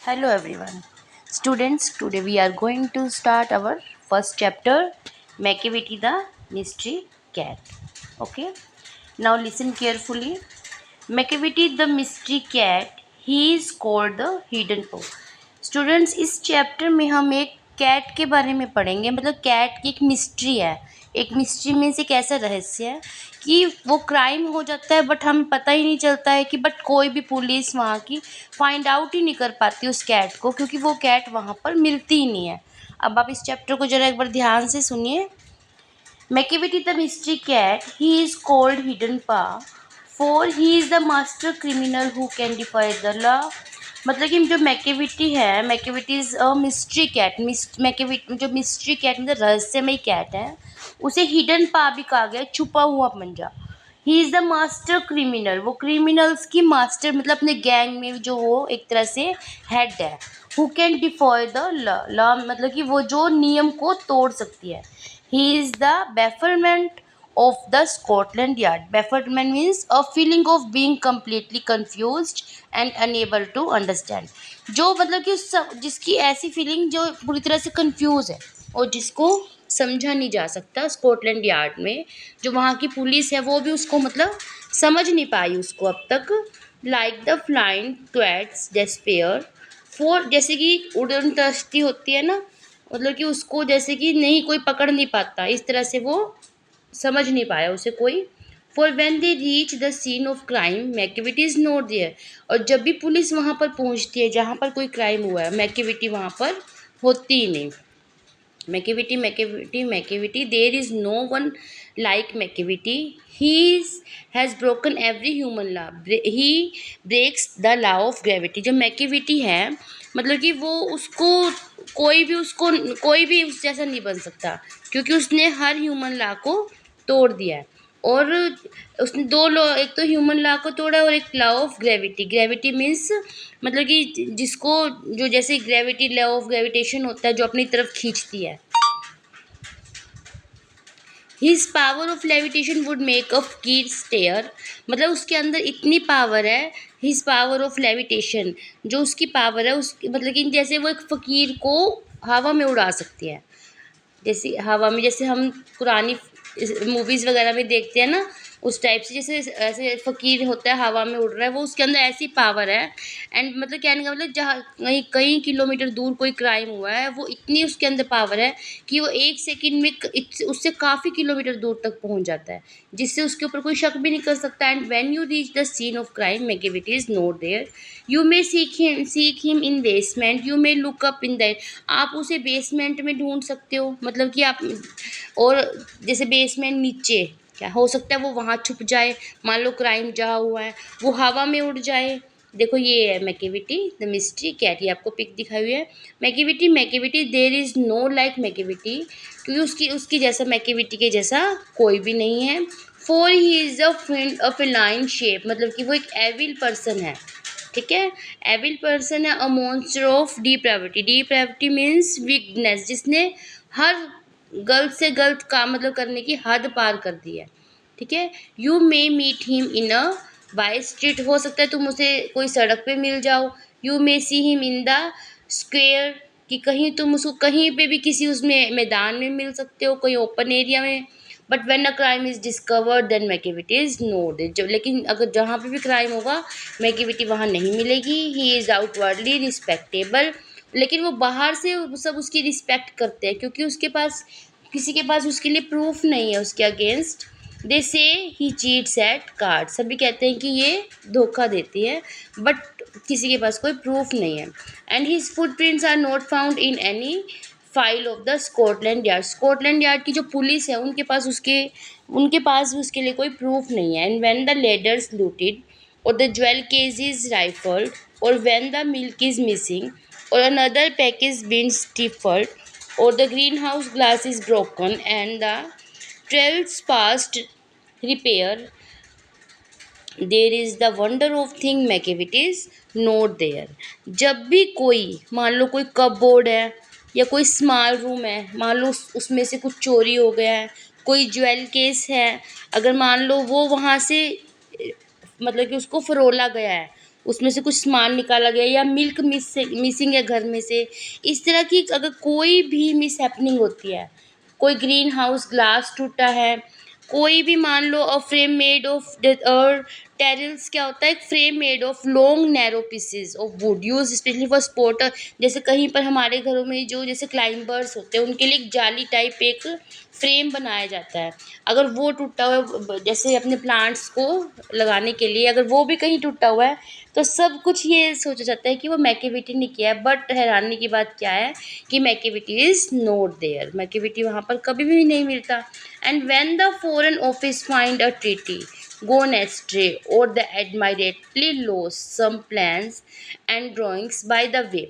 Hello everyone. Students, today we are going to start our first chapter, Macavity the Mystery Cat. Okay? Now listen carefully. Macavity the Mystery Cat, he is called the Hidden Foe. Students इस chapter में हम एक cat के बारे में पढ़ेंगे, मतलब cat की एक मिस्ट्री है। एक मिस्ट्री मीन्स एक ऐसा रहस्य है कि वो क्राइम हो जाता है बट हमें पता ही नहीं चलता है कि बट कोई भी पुलिस वहाँ की फाइंड आउट ही नहीं कर पाती उस कैट को, क्योंकि वो कैट वहाँ पर मिलती ही नहीं है। अब आप इस चैप्टर को ज़रा एक बार ध्यान से सुनिए। Macavity the mystery cat, he is called Hidden Paw, for he is the master criminal who can defy the law. मतलब कि जो मैकेविटी है, Macavity is a mystery cat. Macavity जो मिस्ट्री कैट मतलब रहस्यमय कैट है, उसे हिडन पा भी कहा गया, छुपा हुआ पंजा। He is the master criminal, वो क्रिमिनल्स की मास्टर मतलब अपने गैंग में जो वो एक तरह से हेड है। Who can Defoe the law मतलब कि वो जो नियम को तोड़ सकती है। He is the bafflement of the Scotland Yard. Bafflement means a feeling of being completely confused and unable to understand. जो मतलब कि जिसकी ऐसी फीलिंग जो पूरी तरह से कंफ्यूज है और जिसको समझा नहीं जा सकता। स्कॉटलैंड यार्ड में जो वहाँ की पुलिस है वो भी उसको मतलब समझ नहीं पाई उसको अब तक। Like the flying ट्वैट्स despair for, जैसे कि उड़न दस्ती होती है ना, मतलब कि उसको जैसे कि नहीं कोई पकड़ नहीं पाता, इस तरह से वो समझ नहीं पाया उसे कोई। For when they reach the scene of crime Macavity is not there, और जब भी पुलिस वहाँ पर पहुँचती है जहाँ पर कोई क्राइम हुआ है, मैकेविटी वहाँ पर होती ही नहीं। Macavity Macavity Macavity there is no one like Macavity, he has broken every human law, he breaks the law of gravity. जो मैकेविटी है मतलब कि वो उसको कोई भी उस जैसा नहीं बन सकता, क्योंकि उसने हर ह्यूमन लॉ को तोड़ दिया है। और उसने दो लॉ, एक तो ह्यूमन लॉ को तोड़ा और एक law of gravity. Gravity means मतलब कि जिसको जो जैसे ग्रेविटी लॉ ऑफ ग्रेविटेशन होता है जो अपनी तरफ खींचती है। His power of levitation would make a फकीर स्टेयर, मतलब उसके अंदर इतनी पावर है। हिज पावर ऑफ लेविटेशन, जो उसकी पावर है उसकी मतलब कि जैसे वो एक फ़कीर को हवा में उड़ा सकती है। जैसे हवा में, जैसे हम पुरानी मूवीज़ वगैरह में देखते हैं ना, उस टाइप से जैसे ऐसे फ़कीर होता है हवा में उड़ रहा है, वो उसके अंदर ऐसी पावर है। एंड मतलब कहने का मतलब जहाँ कहीं कई किलोमीटर दूर कोई क्राइम हुआ है, वो इतनी उसके अंदर पावर है कि वो 1 सेकंड में उससे काफ़ी किलोमीटर दूर तक पहुँच जाता है, जिससे उसके ऊपर कोई शक भी नहीं कर सकता। And when you reach the scene of crime Macavity is not there, you may seek him in basement, you may look up in that, आप उसे बेसमेंट में ढूंढ सकते हो, मतलब कि आप, और जैसे बेसमेंट नीचे क्या हो सकता है वो वहाँ छुप जाए, मान लो क्राइम जहाँ हुआ है वो हवा में उड़ जाए। देखो ये है मैकेविटी द मिस्ट्री कैट, ये आपको पिक दिखाई हुई है। Macavity Macavity there is know like Macavity, क्योंकि उसकी उसकी जैसा मैकेविटी के जैसा कोई भी नहीं है। For he is a feline shape, मतलब कि वो एक एविल पर्सन है। ठीक है, एविल पर्सन है। अ मॉन्स्टर ऑफ डीप्रेविटी, डीप्रेविटी मीन्स वीकनेस, जिसने हर गलत से गलत काम मतलब करने की हद पार कर दी है। ठीक है, you may meet him in a bye street, हो सकता है तुम उसे कोई सड़क पे मिल जाओ। You may see him in the square, कि कहीं तुम उसको कहीं पे भी किसी उसमें मैदान में मिल सकते हो, कोई ओपन एरिया में। But when a crime is discovered then Macavity is note, जब लेकिन अगर जहाँ पे भी क्राइम होगा मैकेविटी वहाँ नहीं मिलेगी। ही इज़ आउटवर्डली रिस्पेक्टेबल, लेकिन वो बाहर से सब उसकी रिस्पेक्ट करते हैं, क्योंकि उसके पास किसी के पास उसके लिए प्रूफ नहीं है उसके अगेंस्ट। दे से ही चीट्स एट कार्ड, सभी कहते हैं कि ये धोखा देती है, बट किसी के पास कोई प्रूफ नहीं है। And his footprints are not found in any file of the Scotland yard, Scotland yard की जो पुलिस है उनके पास भी उसके लिए कोई प्रूफ नहीं है। And when the ladders looted और the jewel case is rifled और when the milk is missing or another pack is being stifled or the greenhouse glass is broken and the trails past repair, there is the wonder of thing Macavity is not there। जब भी कोई मान लो कोई cupboard है या कोई small room है, मान लो उसमें से कुछ चोरी हो गया है, कोई ज्वेल केस है, अगर मान लो वो वहाँ से मतलब कि उसको फरोला गया है, उसमें से कुछ सामान निकाला गया या मिल्क मिसिंग है घर में से, इस तरह की अगर कोई भी मिस हैपनिंग होती है, कोई ग्रीन हाउस ग्लास टूटा है, कोई भी मान लो फ्रेम मेड ऑफ और टेरल्स क्या होता है, एक frame made of long narrow pieces of would use specially for sport. जैसे कहीं पर हमारे घरों में जो जैसे क्लाइंबर्स होते हैं उनके लिए एक जाली टाइप एक फ्रेम बनाया जाता है, अगर वो टूटा हुआ है जैसे अपने प्लांट्स को लगाने के लिए, अगर वो भी कहीं टूटा हुआ है तो सब कुछ ये सोचा जाता है कि वो मैकेविटी ने किया है। बट हैरानी की बात क्या है कि Macavity is not there, Macavity वहाँ पर कभी भी नहीं मिलता। And when the foreign office find a treaty gone astray or the admiredly lost some plans and drawings by the way,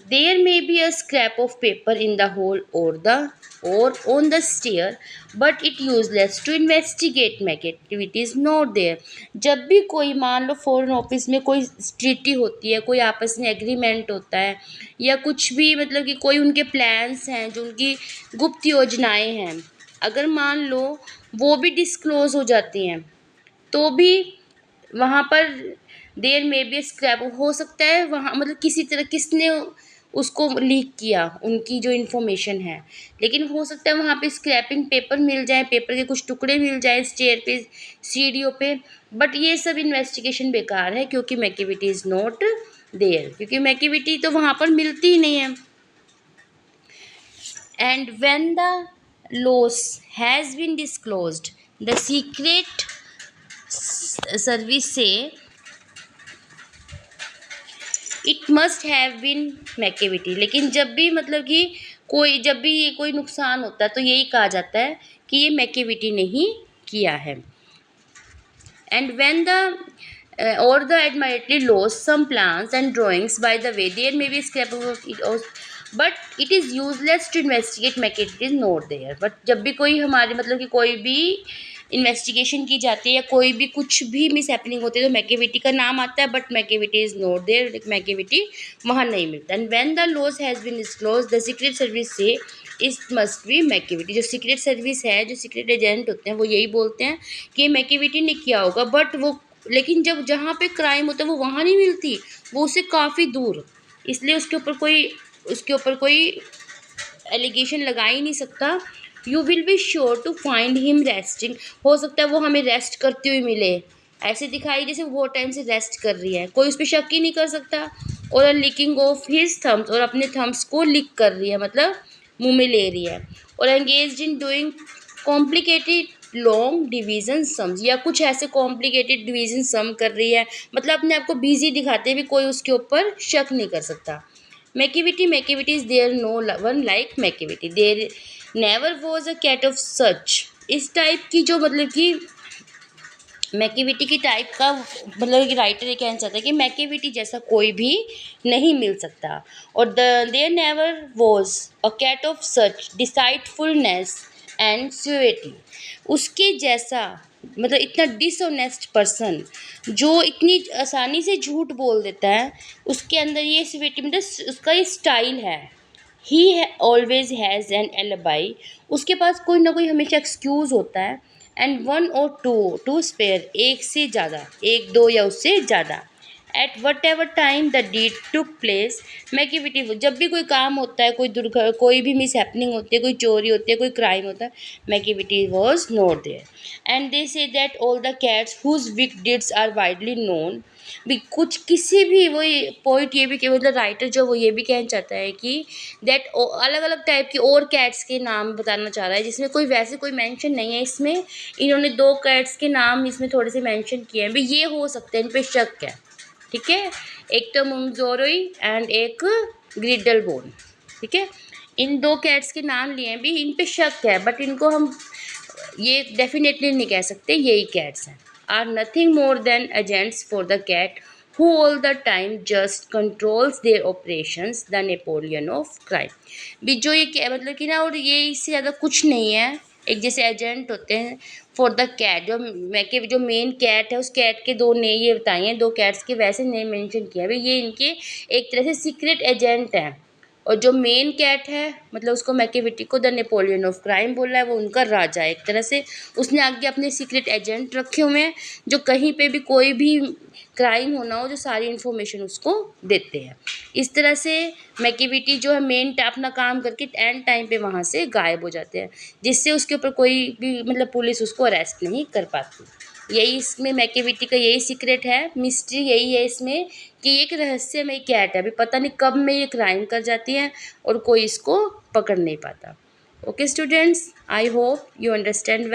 there may be a scrap of paper in the hole or on the stair, but it useless to investigate activity is not there। जब भी कोई मान लो foreign office में कोई treaty होती है, कोई आपस में एग्रीमेंट होता है या कुछ भी मतलब कि कोई उनके प्लान्स हैं जो उनकी गुप्त योजनाएं हैं, अगर मान लो वो भी डिस्क्लोज हो जाती हैं तो भी वहाँ पर देयर में भी स्क्रैप हो सकता है, वहाँ मतलब किसी तरह किसने उसको लीक किया उनकी जो इन्फॉर्मेशन है, लेकिन हो सकता है वहाँ पे स्क्रैपिंग पेपर मिल जाए, पेपर के कुछ टुकड़े मिल जाए स्टेयर पे सीढ़ियों पे। बट ये सब इन्वेस्टिगेशन बेकार है क्योंकि मैकेविटी इज़ नॉट देयर, क्योंकि मैकेविटी तो वहाँ पर मिलती ही नहीं है। And when the loss has been disclosed the secret service से it must have been Macavity, लेकिन जब भी मतलब कि जब भी ये कोई नुकसान होता है तो यही कहा जाता है कि ये मैकेविटी ने ही किया है। And when the or the admittedly lost some plans and drawings by the way, there may be scrap of it also, but it is useless to investigate Macavity is not there। But जब भी कोई हमारे मतलब कि कोई भी investigation की जाती है या कोई भी कुछ भी मिस हैपनिंग होती है तो मैकेविटी का नाम आता है, but Macavity is not there, Macavity वहाँ नहीं मिलता। And when the loss has been disclose the secret service से इस मस्ट बी मैकेविटी, जो सीक्रेट सर्विस है, जो सीक्रेट एजेंट होते हैं वो यही बोलते हैं कि मैकेविटी ने किया होगा, बट वो लेकिन जब जहाँ पे क्राइम होता है वो वहाँ नहीं मिलती, वो उससे काफ़ी दूर, इसलिए उसके ऊपर कोई एलिगेशन लगा ही नहीं सकता। You will be sure to find him resting, हो सकता है वो हमें रेस्ट करते हुए मिले, ऐसे दिखाई जैसे वो टाइम से रेस्ट कर रही है, कोई उस पर शक ही नहीं कर सकता। और लिकिंग ऑफ हिज थम्स, और अपने थम्स को लिक कर रही है मतलब मुंह में ले रही है। और engage in doing complicated long division sums, या कुछ ऐसे कॉम्प्लिकेटेड डिवीजन सम कर रही है, मतलब अपने आप को बिजी दिखाते भी कोई उसके ऊपर शक नहीं कर सकता। Macavity is there no one like Macavity, there never was a cat of such. इस टाइप की जो मतलब कि मैकेविटी की टाइप का मतलब कि राइटर ये कहना चाहता है कि मैकेविटी जैसा कोई भी नहीं मिल सकता। और there never was a cat of such डिसाइडफुलनेस and स्यूरिटी, उसके जैसा मतलब इतना डिसऑनेस्ट पर्सन जो इतनी आसानी से झूठ बोल देता है, उसके अंदर ये स्यूरिटी मतलब उसका ये स्टाइल है। ही ऑलवेज हैज़ एन एलिबाई, उसके पास कोई ना कोई हमेशा एक्सक्यूज़ होता है। एंड वन और टू स्पेयर, एक से ज़्यादा, एक दो या उससे ज़्यादा। Eight what ever time the deed took place Macavity, जब भी कोई काम होता है, कोई भी मिस हैपनिंग होती है, कोई चोरी होती है, कोई क्राइम होता है, Macavity was not there. And they say that all the cats whose Wick डिड्स are widely known, भी कुछ किसी भी वो पॉइंट ये भी मतलब राइटर जो वो ये भी कहना चाहता है कि दैट अलग अलग टाइप की और कैट्स के नाम बताना चाह रहा है, जिसमें कोई वैसे कोई मेंशन नहीं है। इसमें इन्होंने दो कैट्स के नाम इसमें थोड़े से मेंशन किए हैं, भी ये हो सकते हैं, इन पे शक है, ठीक है, एक तो मुंगजोरोई एंड एक ग्रिडल बोन, ठीक है, इन दो कैट्स के नाम लिए हैं, भी इन पे शक है, बट इनको हम ये डेफिनेटली नहीं कह सकते यही कैट्स हैं। Are nothing more than agents for the cat who all the time just controls there operations the Napoleon of crime, भी जो ये मतलब कि ना, और ये इससे ज़्यादा कुछ नहीं है, एक जैसे एजेंट होते हैं फॉर द कैट, जो मेन कैट है उस कैट के दो ने ये बताए हैं, दो कैट्स के वैसे नेम मेंशन किया है, भाई ये इनके एक तरह से सीक्रेट एजेंट हैं। और जो मेन कैट है मतलब उसको मैकेविटी को द नेपोलियन ऑफ क्राइम बोला है, वो उनका राजा है एक तरह से, उसने आगे अपने सीक्रेट एजेंट रखे हुए हैं जो कहीं पे भी कोई भी क्राइम होना हो, जो सारी इन्फॉर्मेशन उसको देते हैं। इस तरह से मैकेविटी जो है मेन अपना काम करके एंड टाइम पे वहाँ से गायब हो जाते हैं, जिससे उसके ऊपर कोई भी मतलब पुलिस उसको अरेस्ट नहीं कर पाती। यही इसमें मैकेविटी का यही सीक्रेट है, मिस्ट्री यही है इसमें कि एक रहस्यमय कैट है, अभी पता नहीं कब में ये क्राइम कर जाती है और कोई इसको पकड़ नहीं पाता। Okay students, I hope you understand well.